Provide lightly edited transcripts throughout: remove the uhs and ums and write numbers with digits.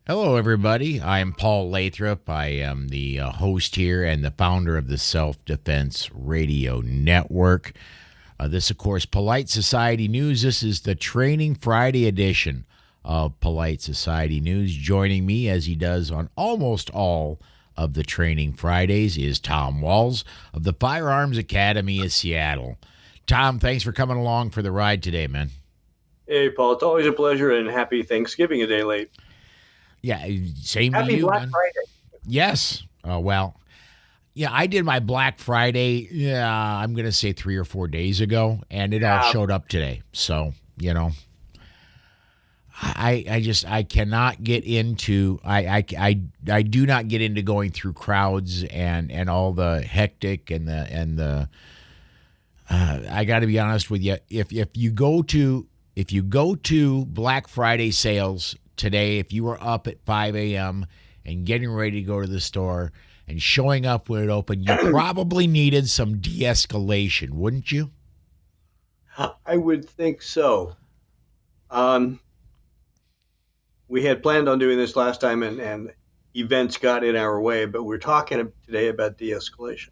Hello, everybody. I'm Paul Lathrop. I am the host here and the founder of the Self Defense Radio Network. This, of course, Polite Society News. This is the Training Friday edition of Polite Society News. Joining me, as he does on almost all of the Training Fridays, is Tom Walls of the Firearms Academy of Seattle. Tom, thanks for coming along for the ride today, man. Hey, Paul, it's always a pleasure, and happy Thanksgiving a day late. Yeah, same to Happy you, Black man. Friday. Yes. Well, yeah, I did my Black Friday, I'm going to say 3 or 4 days ago, and it all Yeah, showed up today. So, I cannot get into, I do not get into going through crowds and all the hectic I got to be honest with you. If you go to Black Friday sales today, if you were up at 5 a.m. and getting ready to go to the store and showing up when it opened, you probably needed some de-escalation, wouldn't you? I would think so. Um, we had planned on doing this last time, and events got in our way, but we're talking today about de-escalation.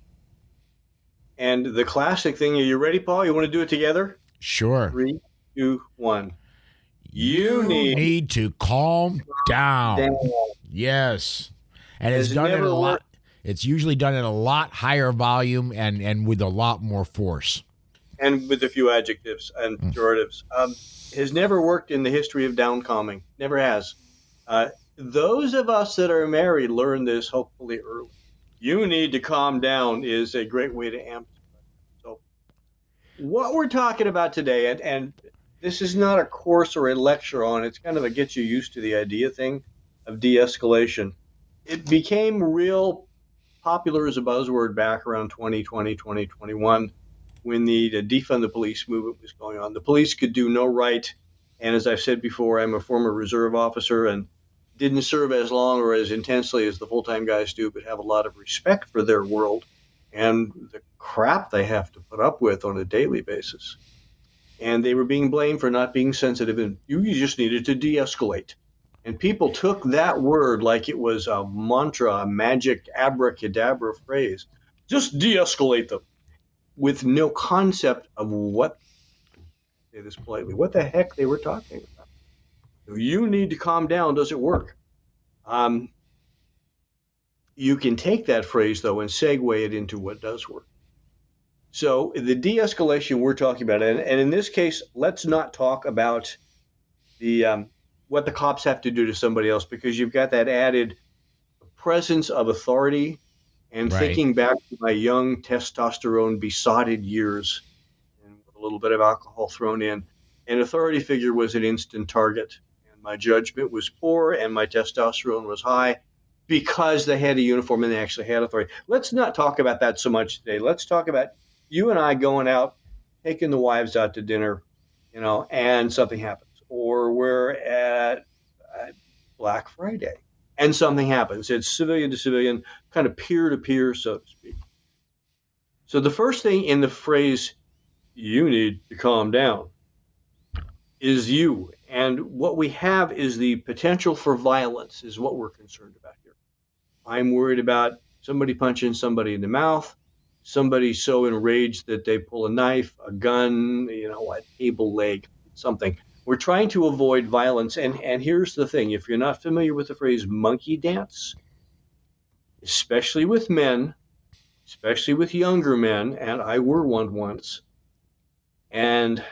And the classic thing, are you ready, Paul? You want to do it together? Sure. 3, 2, 1. You You need need to calm down. down. Yes. And it's Has done at a never lot. worked. It's usually done at a lot higher volume and with a lot more force. And with a few adjectives and pejoratives. Has never worked in the history of down calming. Never has. Uh, those of us that are married learn this hopefully early. You need to calm down is a great way to amp. So, what we're talking about today, and this is not a course or a lecture on, it's kind of a get you used to the idea thing of de escalation. It became real popular as a buzzword back around 2020, 2021 when the defund the police movement was going on. The police could do no right. And as I've said before, I'm a former reserve officer and didn't serve as long or as intensely as the full time guys do, but have a lot of respect for their world and the crap they have to put up with on a daily basis. And they were being blamed for not being sensitive, and you just needed to de escalate. And people took that word like it was a mantra, a magic abracadabra phrase. Just de escalate them with no concept of what, say this politely, what the heck they were talking about. You need to calm down doesn't work. Um, you can take that phrase, though, and segue it into what does work. So the de-escalation we're talking about, and in this case, let's not talk about the what the cops have to do to somebody else, because you've got that added presence of authority. And Right. thinking back to my young testosterone besotted years, and with a little bit of alcohol thrown in, an authority figure was an instant target. And my judgment was poor and my testosterone was high because they had a uniform and they actually had authority. Let's not talk about that so much today. Let's talk about you and I going out, taking the wives out to dinner, and something happens. Or we're at Black Friday and something happens. It's civilian to civilian, kind of peer to peer, so to speak. So the first thing in the phrase, you need to calm down, is you. And what we have is the potential for violence, is what we're concerned about here. I'm worried about somebody punching somebody in the mouth, somebody so enraged that they pull a knife, a gun, a table leg, something. We're trying to avoid violence. And here's the thing, if you're not familiar with the phrase monkey dance, especially with men, especially with younger men, and I were one once, and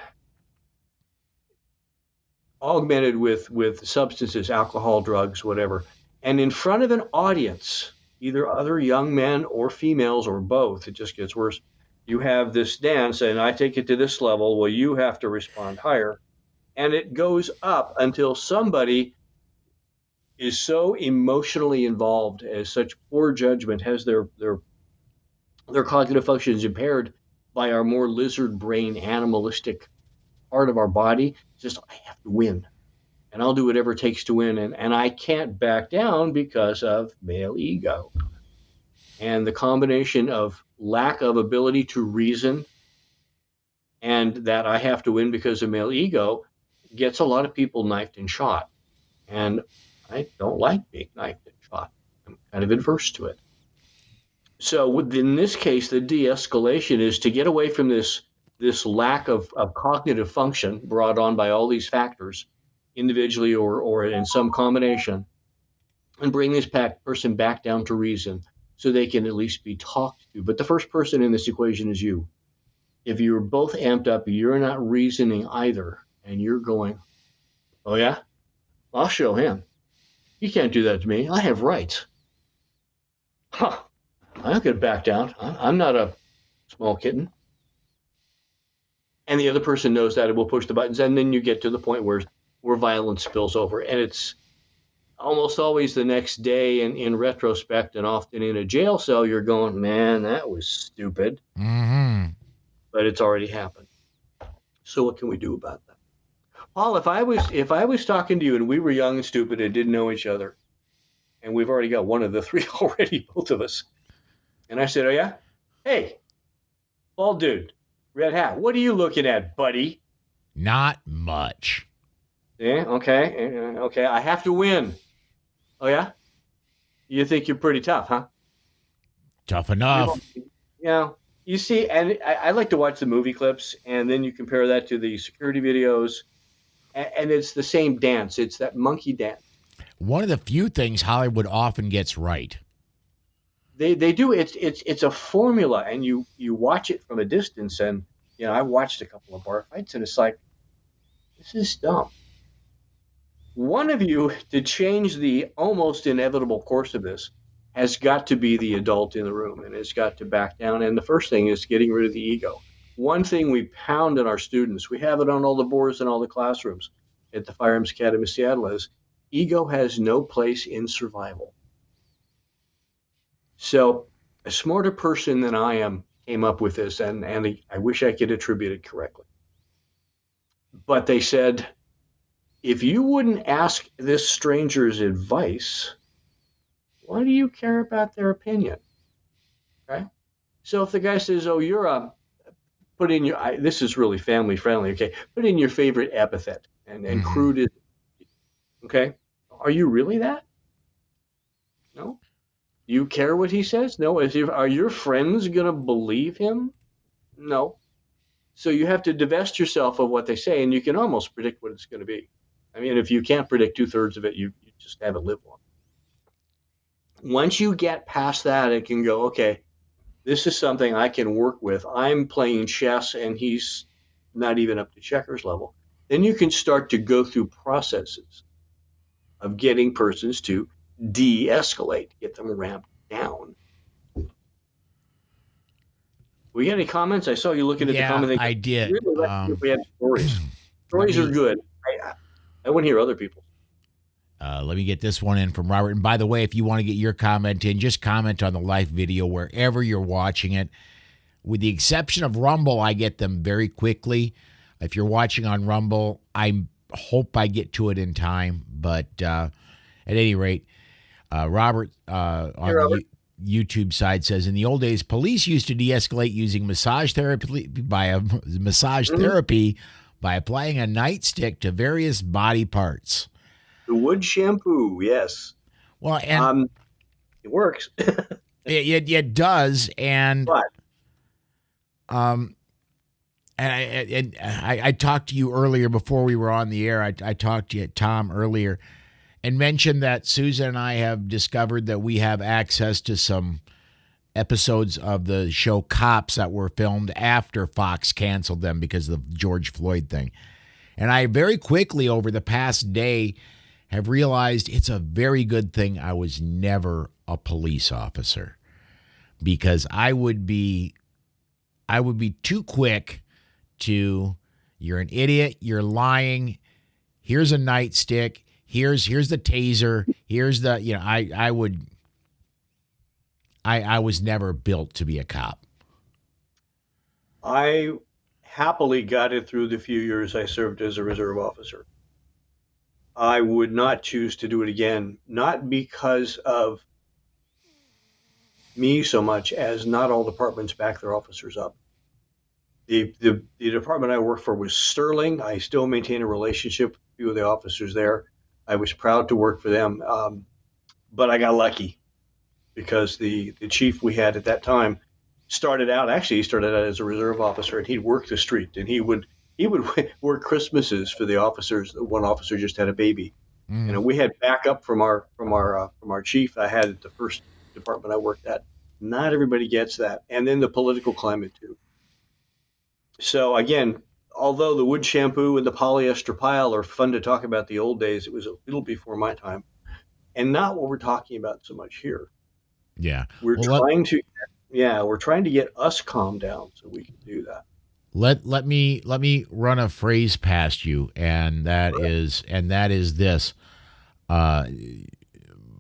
augmented with substances, alcohol, drugs, whatever, and in front of an audience, either other young men or females or both, it just gets worse. You have this dance, and I take it to this level. Well, you have to respond higher, and it goes up until somebody is so emotionally involved, as such poor judgment, has their cognitive functions impaired by our more lizard brain animalistic part of our body. It's just, I have to win, and I'll do whatever it takes to win. And I can't back down because of male ego. And the combination of lack of ability to reason and that I have to win because of male ego gets a lot of people knifed and shot. And I don't like being knifed and shot. I'm kind of adverse to it. So in this case, the de-escalation is to get away from this lack of cognitive function brought on by all these factors, individually or in some combination, and bring this person back down to reason so they can at least be talked to. But the first person in this equation is you. If you're both amped up, you're not reasoning either, and you're going, oh yeah, I'll show him. You can't do that to me. I have rights. Huh. I'm not going to back down. I'm not a small kitten. And the other person knows that and will push the buttons. And then you get to the point where violence spills over. And it's almost always the next day in retrospect, and often in a jail cell, you're going, man, that was stupid. Mm-hmm. But it's already happened. So what can we do about that? Paul, if I was talking to you and we were young and stupid and didn't know each other, and we've already got one of the three already, both of us, and I said, oh yeah? Hey, bald dude, red hat, what are you looking at, buddy? Not much. Yeah, okay, I have to win. Oh yeah? You think you're pretty tough, huh? Tough enough. Yeah. You see, and I like to watch the movie clips, and then you compare that to the security videos, and it's the same dance. It's that monkey dance. One of the few things Hollywood often gets right. They do. It's a formula, and you watch it from a distance, and I watched a couple of bar fights, and it's like, this is dumb. One of you, to change the almost inevitable course of this, has got to be the adult in the room and has got to back down. And the first thing is getting rid of the ego. One thing we pound in our students, we have it on all the boards in all the classrooms at the Firearms Academy of Seattle, is ego has no place in survival. So a smarter person than I am came up with this, and I wish I could attribute it correctly. But they said, if you wouldn't ask this stranger's advice, why do you care about their opinion? Okay. So if the guy says, oh, put in your, this is really family friendly. Okay. Put in your favorite epithet and crude is, okay. Are you really that? No. Do you care what he says? No. Are your friends going to believe him? No. So you have to divest yourself of what they say, and you can almost predict what it's going to be. I mean, if you can't predict 2/3 of it, you just haven't lived long. Once you get past that, it can go, okay, this is something I can work with. I'm playing chess and he's not even up to checkers level. Then you can start to go through processes of getting persons to de-escalate, get them ramped down. We got any comments? I saw you looking at the comments. I did. Really, let's see if we have stories. Stories are good. I want to hear other people. Let me get this one in from Robert. And by the way, if you want to get your comment in, just comment on the live video wherever you're watching it. With the exception of Rumble, I get them very quickly. If you're watching on Rumble, I hope I get to it in time. But at any rate, Robert on the YouTube side says, in the old days, police used to de-escalate using massage therapy by applying a nightstick to various body parts. The wood shampoo, yes. Well, and it works. it does, and but I talked to you earlier before we were on the air. I talked to you, Tom, earlier, and mentioned that Susan and I have discovered that we have access to some episodes of the show Cops that were filmed after Fox canceled them because of the George Floyd thing. And I very quickly over the past day have realized it's a very good thing I was never a police officer, because I would be too quick to, you're an idiot, you're lying, here's a nightstick, here's the taser, here's the, I was never built to be a cop. I happily got it through the few years I served as a reserve officer. I would not choose to do it again, not because of me so much as not all departments back their officers up. The department I worked for was sterling. I still maintain a relationship with a few of the officers there. I was proud to work for them, but I got lucky because the chief we had at that time he started out as a reserve officer, and he'd work the street, and he would work Christmases for the officers. One officer just had a baby, Mm. we had backup from our chief I had at the first department I worked at. Not everybody gets that, and then the political climate too. So again, although the wood shampoo and the polyester pile are fun to talk about the old days, it was a little before my time, and not what we're talking about so much here. Yeah. We're Well, trying to, yeah, we're trying to get us calmed down so we can do that. let me run a phrase past you, and that is this. Uh,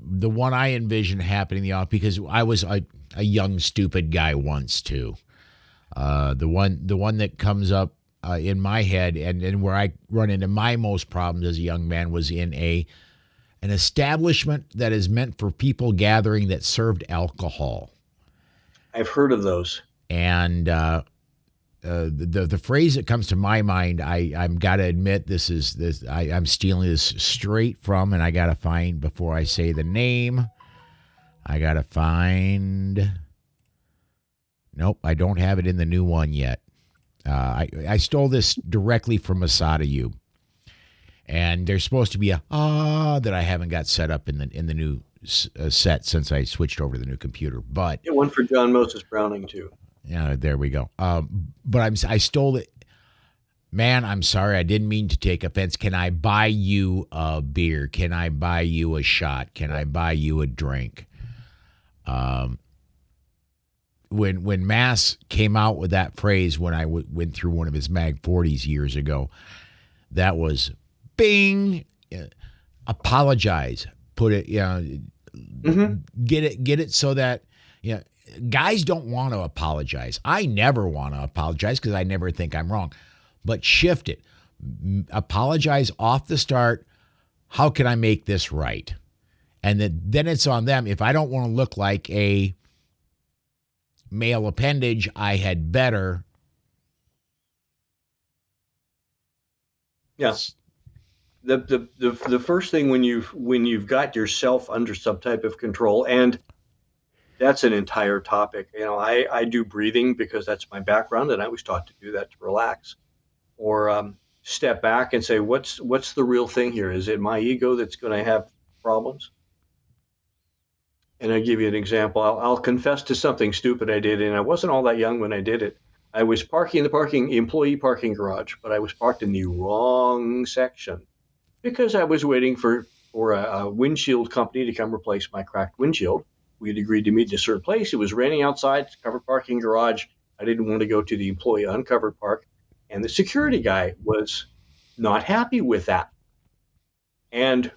the one I envision happening in the office, because I was a young stupid guy once too. The one that comes up in my head, and where I run into my most problems as a young man, was in an establishment that is meant for people gathering that served alcohol. I've heard of those. And the phrase that comes to my mind, I'm got to admit, I'm stealing this straight from, and I got to find, before I say the name, I got to find. Nope, I don't have it in the new one yet. I stole this directly from Masada U, and there's supposed to be a that I haven't got set up in the new set since I switched over to the new computer. But Get one for John Moses Browning too. yeah, there we go. But I stole it. Man, I'm sorry. I didn't mean to take offense. Can I buy you a beer? Can I buy you a shot? Can I buy you a drink? When Mass came out with that phrase, when I went through one of his Mag 40s years ago, that was bing. Apologize. Put it. Get it so that guys don't want to apologize. I never want to apologize because I never think I'm wrong. But shift it. Apologize off the start. How can I make this right? And then it's on them. If I don't want to look like a male appendage, I had better. Yeah. The first thing when you've got yourself under some type of control, and that's an entire topic. I do breathing because that's my background, and I was taught to do that to relax, or step back and say, what's the real thing here? Is it my ego that's going to have problems? And I'll give you an example. I'll confess to something stupid I did, and I wasn't all that young when I did it. I was parking in the employee parking garage, but I was parked in the wrong section because I was waiting for a windshield company to come replace my cracked windshield. We had agreed to meet in a certain place. It was raining outside, covered parking garage. I didn't want to go to the employee uncovered park, and the security guy was not happy with that. And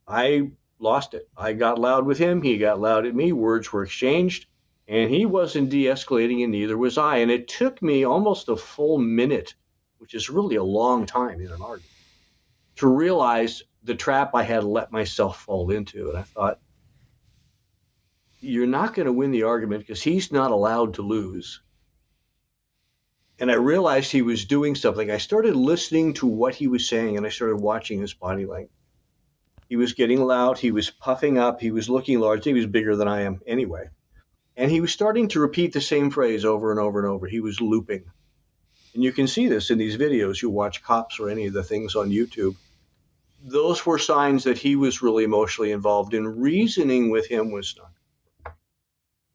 I lost it. I got loud with him. He got loud at me. Words were exchanged, and he wasn't de-escalating, and neither was I. And it took me almost a full minute, which is really a long time in an argument, to realize the trap I had let myself fall into. And I thought, you're not going to win the argument because he's not allowed to lose. And I realized he was doing something. I started listening to what he was saying, and I started watching his body language. He was getting loud. He was puffing up. He was looking large. He was bigger than I am anyway. And he was starting to repeat the same phrase over and over and over. He was looping. And you can see this in these videos. You watch Cops or any of the things on YouTube. Those were signs that he was really emotionally involved, and reasoning with him was not.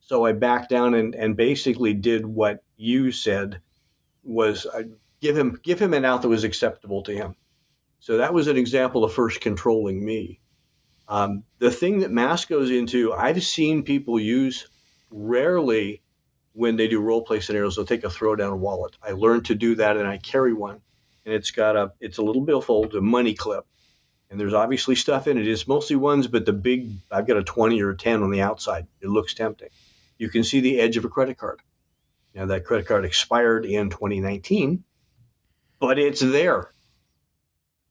So I backed down and basically did what you said was give him an out that was acceptable to him. So that was an example of first controlling me. The thing that Mass goes into, I've seen people use rarely when they do role play scenarios. They'll take a throwdown wallet. I learned to do that, and I carry one, and it's a little billfold, a money clip, and there's obviously stuff in it. It's mostly ones, but I've got a 20 or a 10 on the outside. It looks tempting. You can see the edge of a credit card. Now that credit card expired in 2019, but it's there.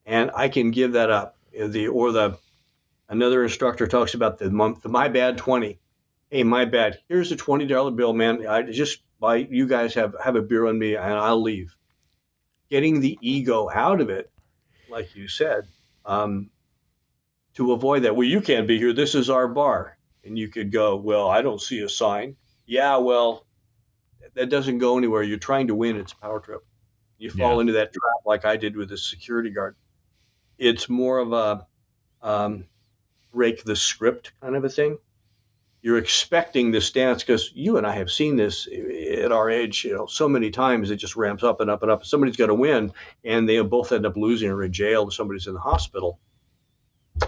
And I can give that up. Another instructor talks about the my bad 20. Hey, my bad. Here's a $20 bill, man. I just buy. You guys have a beer on me, and I'll leave. Getting the ego out of it, like you said, um, to avoid that. Well, you can't be here. This is our bar. And you could go, well, I don't see a sign. Yeah, well, that doesn't go anywhere. You're trying to win. It's a power trip. You Yeah. fall into that trap like I did with the security guard. It's more of a break the script kind of a thing. You're expecting this dance because you and I have seen this at our age, so many times it just ramps up and up and up. Somebody's got to win, and they both end up losing or in jail, or somebody's in the hospital.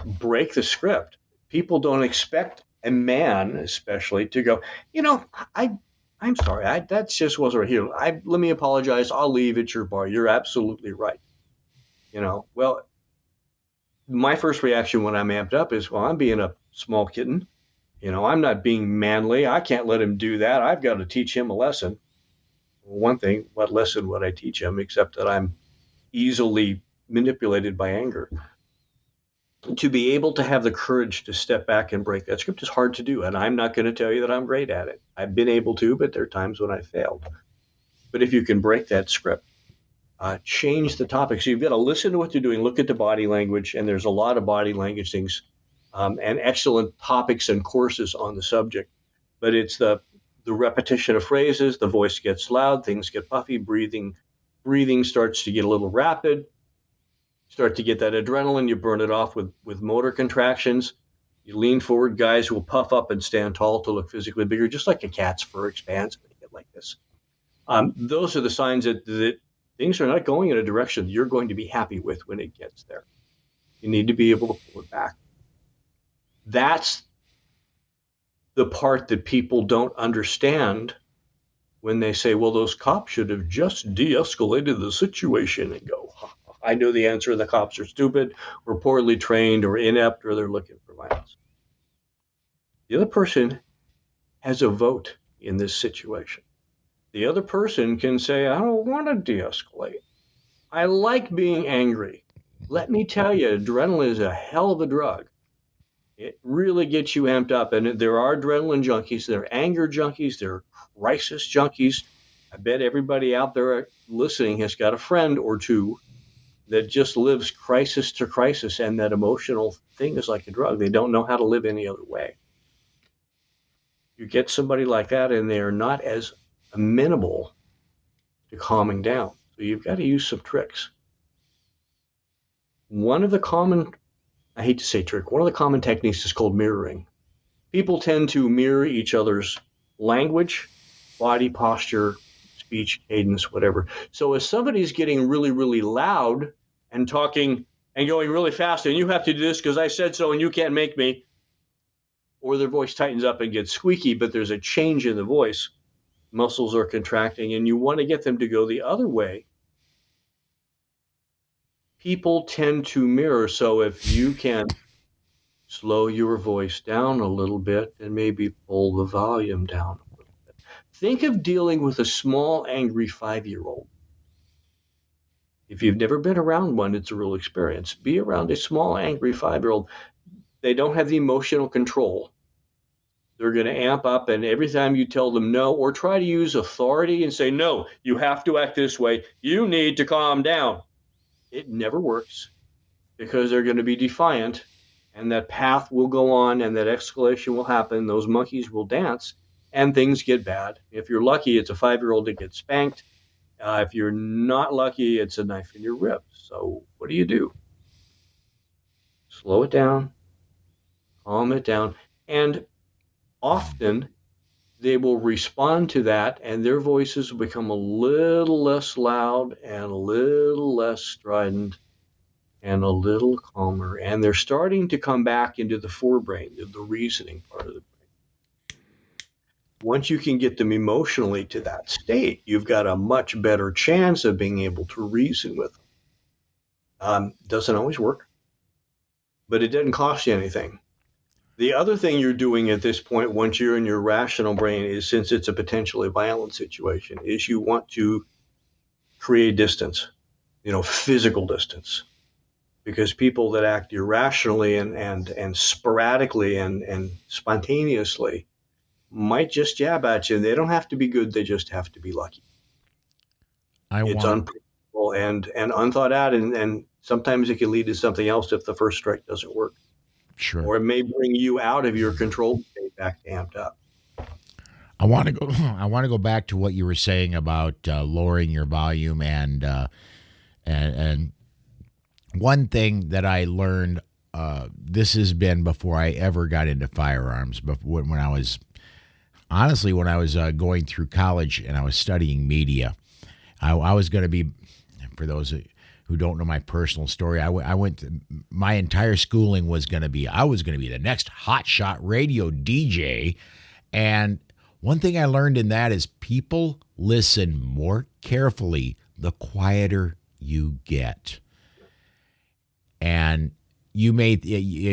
Break the script. People don't expect a man, especially, to go, I, I'm sorry, that just wasn't right here. Let me apologize. I'll leave at your bar. You're absolutely right. Well, my first reaction when I'm amped up is, well, I'm being a small kitten. I'm not being manly. I can't let him do that. I've got to teach him a lesson. One thing, what lesson would I teach him except that I'm easily manipulated by anger? To be able to have the courage to step back and break that script is hard to do. And I'm not going to tell you that I'm great at it. I've been able to, but there are times when I failed. But if you can break that script, change the topic. So you've got to listen to what they're doing, look at the body language, and there's a lot of body language things and excellent topics and courses on the subject. But it's the repetition of phrases, the voice gets loud, things get puffy, breathing starts to get a little rapid, start to get that adrenaline, you burn it off with motor contractions. You lean forward, guys will puff up and stand tall to look physically bigger, just like a cat's fur expands when you get like this. Those are the signs that things are not going in a direction you're going to be happy with when it gets there. You need to be able to pull it back. That's the part that people don't understand when they say, well, those cops should have just de-escalated the situation, and go, I know the answer. The cops are stupid or poorly trained or inept, or they're looking for violence. The other person has a vote in this situation. The other person can say, I don't want to de-escalate. I like being angry. Let me tell you, adrenaline is a hell of a drug. It really gets you amped up. And there are adrenaline junkies, there are anger junkies, there are crisis junkies. I bet everybody out there listening has got a friend or two that just lives crisis to crisis, and that emotional thing is like a drug. They don't know how to live any other way. You get somebody like that, and they are not as amenable to calming down. So you've got to use some tricks. One of the common, I hate to say trick, one of the common techniques is called mirroring. People tend to mirror each other's language, body posture, speech, cadence, whatever. So if somebody's getting really, really loud and talking and going really fast, and you have to do this because I said so and you can't make me, or their voice tightens up and gets squeaky, but there's a change in the voice, muscles are contracting, and you want to get them to go the other way, people tend to mirror. So if you can slow your voice down a little bit and maybe pull the volume down a little bit. Think of dealing with a small, angry 5-year-old. If you've never been around one, it's a real experience. Be around a small, angry 5-year-old. They don't have the emotional control. They're going to amp up, and every time you tell them no, or try to use authority and say, no, you have to act this way, you need to calm down. It never works because they're going to be defiant, and that path will go on, and that escalation will happen. Those monkeys will dance, and things get bad. If you're lucky, it's a 5-year-old that gets spanked. If you're not lucky, it's a knife in your ribs. So what do? Slow it down, calm it down, and often they will respond to that, and their voices will become a little less loud and a little less strident and a little calmer. And they're starting to come back into the forebrain, the reasoning part of the brain. Once you can get them emotionally to that state, you've got a much better chance of being able to reason with them. Doesn't always work, but it doesn't cost you anything. The other thing you're doing at this point, once you're in your rational brain, is, since it's a potentially violent situation, is you want to create distance, physical distance. Because people that act irrationally and sporadically and spontaneously might just jab at you. They don't have to be good. They just have to be lucky. It's unpredictable and unthought out. And Sometimes it can lead to something else if the first strike doesn't work, Sure. or it may bring you out of your control state back to amped up. I want to go. I want to go back to what you were saying about lowering your volume and one thing that I learned. This has been before I ever got into firearms. Before when I was honestly when I was going through college and I was studying media, I was going to be, for those who don't know my personal story, I went to, my entire schooling was going to be, I was going to be the next hotshot radio DJ. And one thing I learned in that is people listen more carefully the quieter you get. And you may,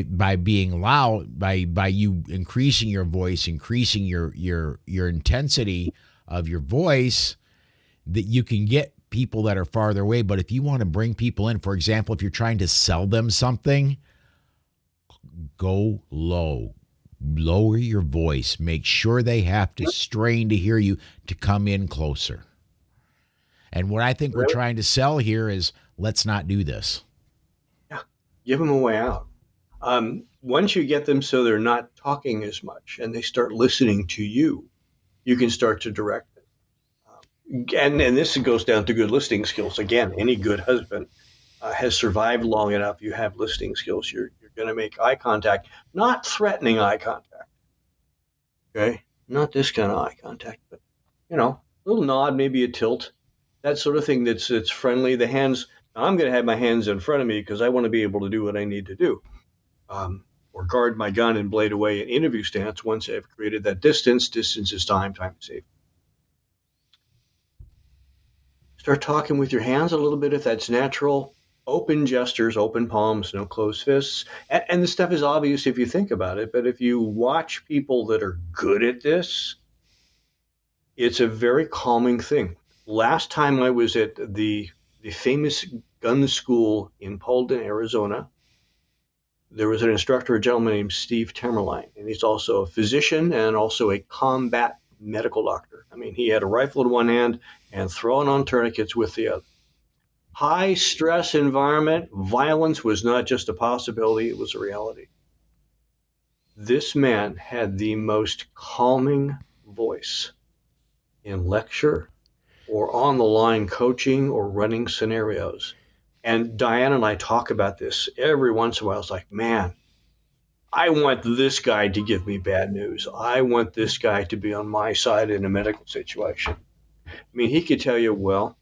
by being loud, by you increasing your voice, increasing your intensity of your voice, that you can get people that are farther away. But if you want to bring people in, for example, if you're trying to sell them something, go low. Lower your voice. Make sure they have to strain to hear you to come in closer. And what I think we're trying to sell here is, let's not do this. Yeah, give them a way out. Once you get them so they're not talking as much and they start listening to you, you can start to direct them. And this goes down to good listening skills. Again, any good husband has survived long enough. You have listening skills. You're going to make eye contact, not threatening eye contact. Okay, not this kind of eye contact, but a little nod, maybe a tilt, that sort of thing. That's friendly. The hands. I'm going to have my hands in front of me because I want to be able to do what I need to do, or guard my gun and blade away in interview stance. Once I've created that distance, distance is time. Time is safe. Start talking with your hands a little bit if that's natural. Open gestures, open palms, no closed fists. And this stuff is obvious if you think about it, but if you watch people that are good at this, it's a very calming thing. Last time I was at the famous gun school in Paulden, Arizona, there was an instructor, a gentleman named Steve Tamerline, and he's also a physician and also a combat medical doctor. I mean, he had a rifle in one hand and throwing on tourniquets with the other. High stress environment, violence was not just a possibility, it was a reality. This man had the most calming voice in lecture or on the line coaching or running scenarios. And Diane and I talk about this every once in a while. It's like, man, I want this guy to give me bad news. I want this guy to be on my side in a medical situation. I mean, he could tell you, well,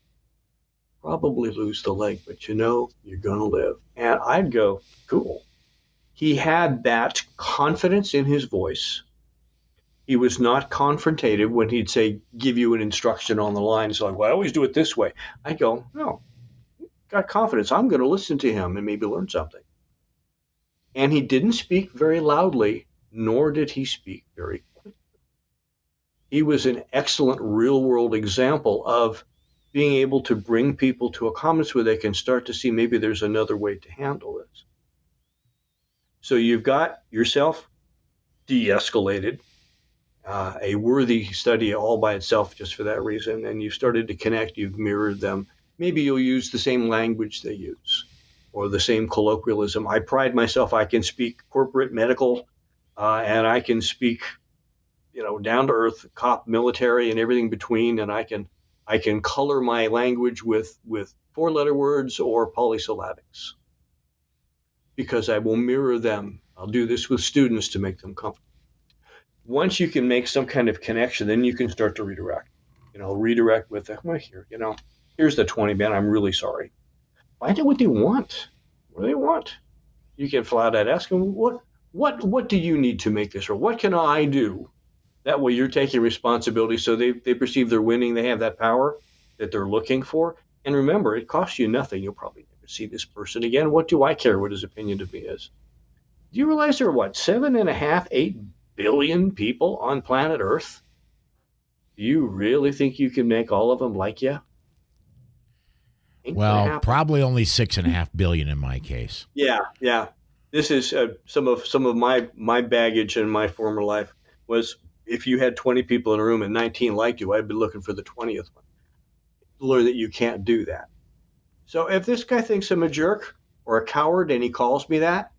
probably lose the leg, but you're going to live. And I'd go, cool. He had that confidence in his voice. He was not confrontative when he'd say, give you an instruction on the line. It's like, well, I always do it this way. I go, no, got confidence. I'm going to listen to him and maybe learn something. And he didn't speak very loudly, nor did he speak very quickly. He was an excellent real-world example of being able to bring people to a comments where they can start to see maybe there's another way to handle this. So you've got yourself de-escalated, a worthy study all by itself just for that reason, and you've started to connect, you've mirrored them. Maybe you'll use the same language they use or the same colloquialism. I pride myself, I can speak corporate medical, and I can speak, down to earth, cop, military, and everything between, and I can color my language with 4-letter words or polysyllabics because I will mirror them. I'll do this with students to make them comfortable. Once you can make some kind of connection, then you can start to redirect. Redirect with here's the 20, man, I'm really sorry. Find out what they want. What do they want? You can flat out ask them, what do you need to make this, or what can I do? That way you're taking responsibility so they perceive they're winning. They have that power that they're looking for. And remember, it costs you nothing. You'll probably never see this person again. What do I care what his opinion of me is? Do you realize there are 7.5, 8 billion people on planet Earth? Do you really think you can make all of them like you? Well, probably only 6.5 billion in my case. Yeah. This is some of my baggage in my former life was if you had 20 people in a room and 19 liked you, I'd be looking for the 20th one. Learn that you can't do that. So if this guy thinks I'm a jerk, or a coward and he calls me that,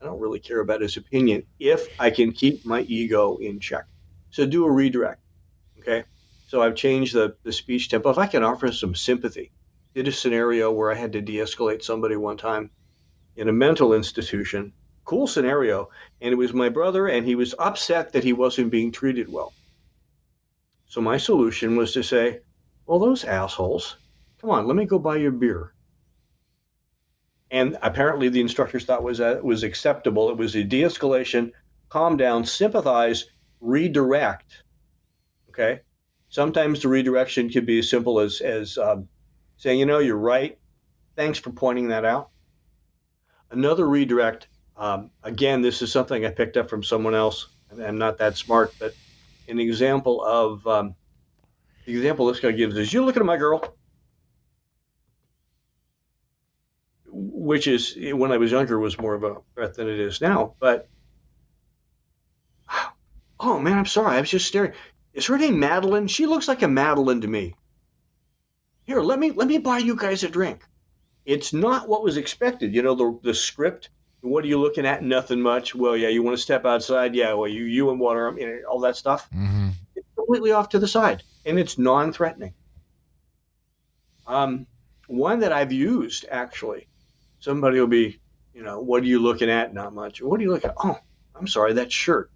I don't really care about his opinion if I can keep my ego in check. So do a redirect. Okay. So I've changed the speech tempo. If I can offer some sympathy, did a scenario where I had to de-escalate somebody one time in a mental institution. Cool scenario. And it was my brother, and he was upset that he wasn't being treated well. So my solution was to say, well, those assholes, come on, let me go buy you a beer. And apparently the instructors thought was acceptable. It was a de-escalation, calm down, sympathize, redirect. Okay. Sometimes the redirection could be as simple as saying, you're right. Thanks for pointing that out. Another redirect. Again, this is something I picked up from someone else. I'm not that smart, but an example of the example this guy gives is, you looking at my girl, which is when I was younger was more of a threat than it is now. But oh man, I'm sorry, I was just staring. Is her name Madeline? She looks like a Madeline to me. Here, let me buy you guys a drink. It's not what was expected. The script. What are you looking at? Nothing much. Well, yeah, you want to step outside? Yeah, well, you and water, all that stuff. Mm-hmm. It's completely off to the side, and it's non-threatening. One that I've used actually. Somebody will be, what are you looking at? Not much. What are you looking at? Oh, I'm sorry, that shirt.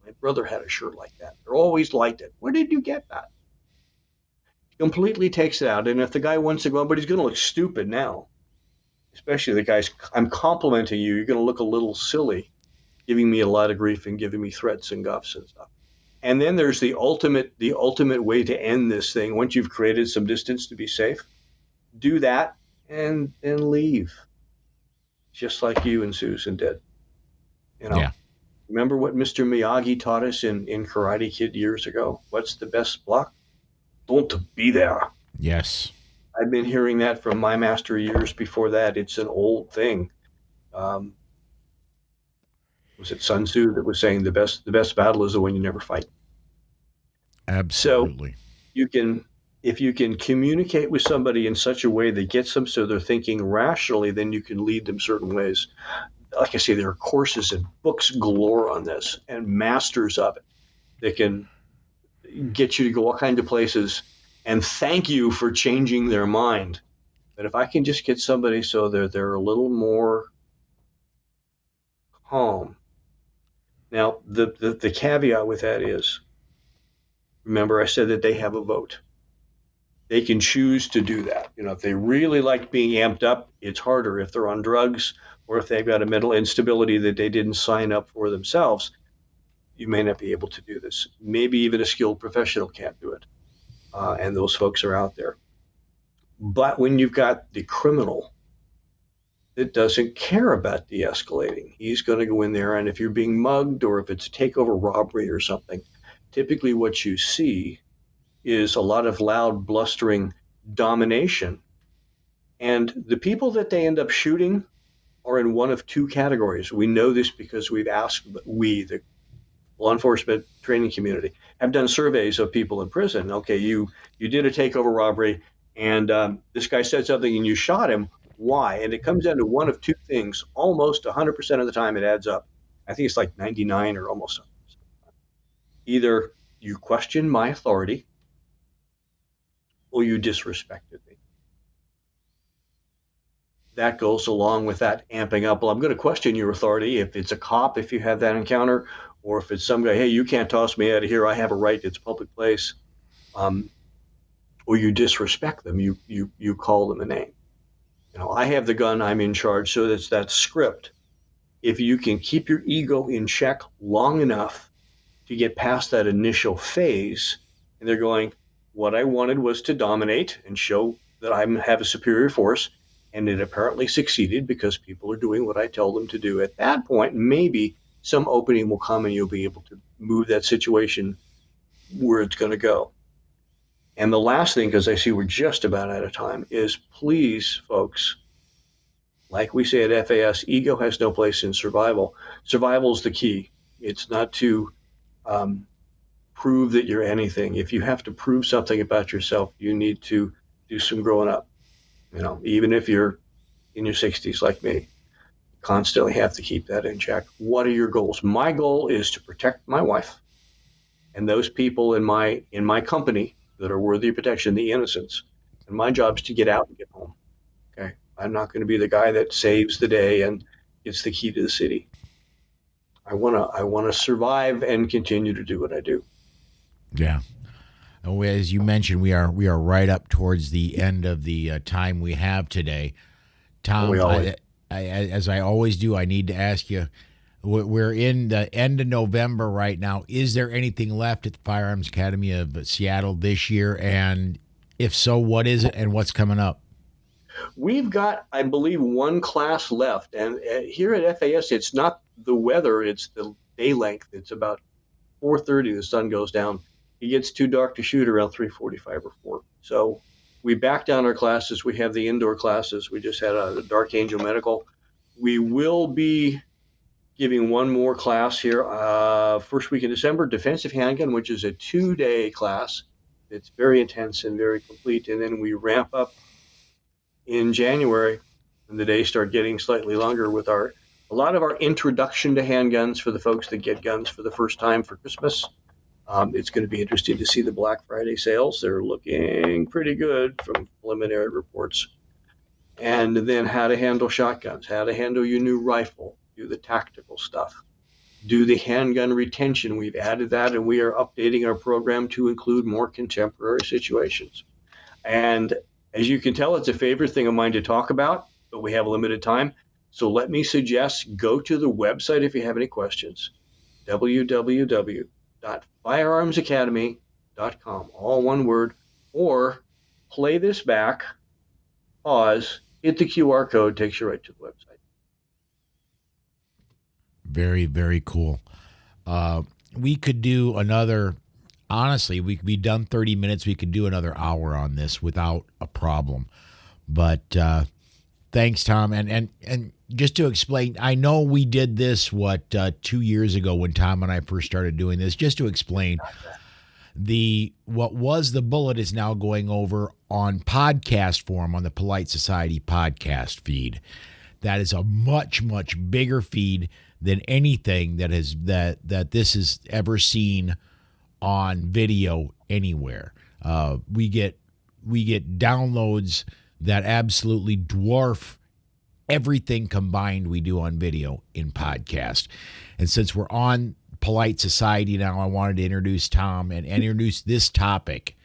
My brother had a shirt like that. They're always liked it. Where did you get that? Completely takes it out. And if the guy wants to go, but he's going to look stupid now, especially the guys, I'm complimenting you. You're going to look a little silly, giving me a lot of grief and giving me threats and guffs and stuff. And then there's the ultimate way to end this thing. Once you've created some distance to be safe, do that and then leave. Just like you and Susan did. Yeah. Remember what Mr. Miyagi taught us in Karate Kid years ago? What's the best block? Don't be there. Yes. I've been hearing that from my master years before that. It's an old thing. Was it Sun Tzu that was saying the best battle is the one you never fight? Absolutely. So if you can communicate with somebody in such a way that gets them so they're thinking rationally, then you can lead them certain ways. Like I say, there are courses and books galore on this and masters of it that can get you to go all kinds of places and thank you for changing their mind. But if I can just get somebody so they're a little more calm. Now, the caveat with that is, remember I said that they have a vote. They can choose to do that. If they really like being amped up, it's harder. If they're on drugs or if they've got a mental instability that they didn't sign up for themselves, you may not be able to do this. Maybe even a skilled professional can't do it. And those folks are out there. But when you've got the criminal that doesn't care about de-escalating, he's going to go in there, and if you're being mugged or if it's a takeover robbery or something, typically what you see is a lot of loud, blustering domination. And the people that they end up shooting are in one of two categories. We know this because we've asked, the law enforcement training community, have done surveys of people in prison. Okay, you did a takeover robbery, and this guy said something and you shot him. Why? And it comes down to one of two things. Almost 100% of the time it adds up. I think it's like 99 or almost 100%. Either you question my authority or you disrespected me. That goes along with that amping up. Well, I'm going to question your authority if it's a cop, if you have that encounter, or if it's some guy, hey, you can't toss me out of here. I have a right. It's a public place. Or you disrespect them. You call them a name. I have the gun. I'm in charge. So that's that script. If you can keep your ego in check long enough to get past that initial phase, and they're going, what I wanted was to dominate and show that I have a superior force. And it apparently succeeded because people are doing what I tell them to do. At that point, maybe some opening will come and you'll be able to move that situation where it's going to go. And the last thing, because I see we're just about out of time, is please, folks, like we say at FAS, ego has no place in survival. Survival is the key. It's not to prove that you're anything. If you have to prove something about yourself, you need to do some growing up. Even if you're in your 60s like me, constantly have to keep that in check. What are your goals? My goal is to protect my wife and those people in my company that are worthy of protection, the innocents. And my job is to get out and get home. Okay, I'm not going to be the guy that saves the day and gets the key to the city. I wanna survive and continue to do what I do. Yeah. As you mentioned, we are right up towards the end of the time we have today. We Tom, always as I always do, I need to ask you. We're in the end of November right now. Is there anything left at the Firearms Academy of Seattle this year? And if so, what is it and what's coming up? We've got, I believe, one class left, and here at FAS, it's not the weather; it's the day length. It's about 4:30. The sun goes down. It gets too dark to shoot around 3:45 or 4. So we back down our classes. We have the indoor classes. We just had a Dark Angel Medical. We will be giving one more class here first week in December, defensive handgun, which is a 2-day class. It's very intense and very complete, and then we ramp up in January, and the days start getting slightly longer with a lot of our introduction to handguns for the folks that get guns for the first time for Christmas. It's going to be interesting to see the Black Friday sales. They're looking pretty good from preliminary reports. And then how to handle shotguns, how to handle your new rifle, do the tactical stuff, do the handgun retention. We've added that, and we are updating our program to include more contemporary situations. And as you can tell, it's a favorite thing of mine to talk about, but we have limited time. So let me suggest go to the website if you have any questions, www.firearmsacademy.com, all one word, or play this back, pause, hit the QR code, takes you right to the website. Very, very cool. We could do another. Honestly, we could be done 30 minutes. We could do another hour on this without a problem. But thanks, Tom. And just to explain, I know we did this 2 years ago when Tom and I first started doing this. Just to explain, what was the bullet is now going over on podcast form on the Polite Society podcast feed. That is a much, much bigger feed than anything that this has ever seen on video anywhere. We get downloads that absolutely dwarf everything combined we do on video in podcast. And since we're on Polite Society now, I wanted to introduce Tom and introduce this topic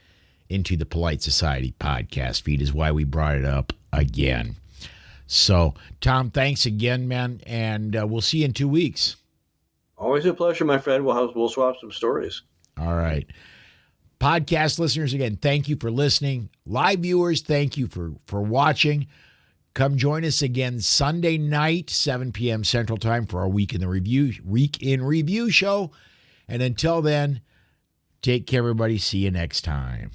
into the Polite Society podcast feed is why we brought it up again. So, Tom, thanks again, man, and we'll see you in 2 weeks. Always a pleasure, my friend. We'll swap some stories. All right. Podcast listeners, again, thank you for listening. Live viewers, thank you for watching. Come join us again Sunday night, 7 p.m. Central Time for our Week in Review show. And until then, take care, everybody. See you next time.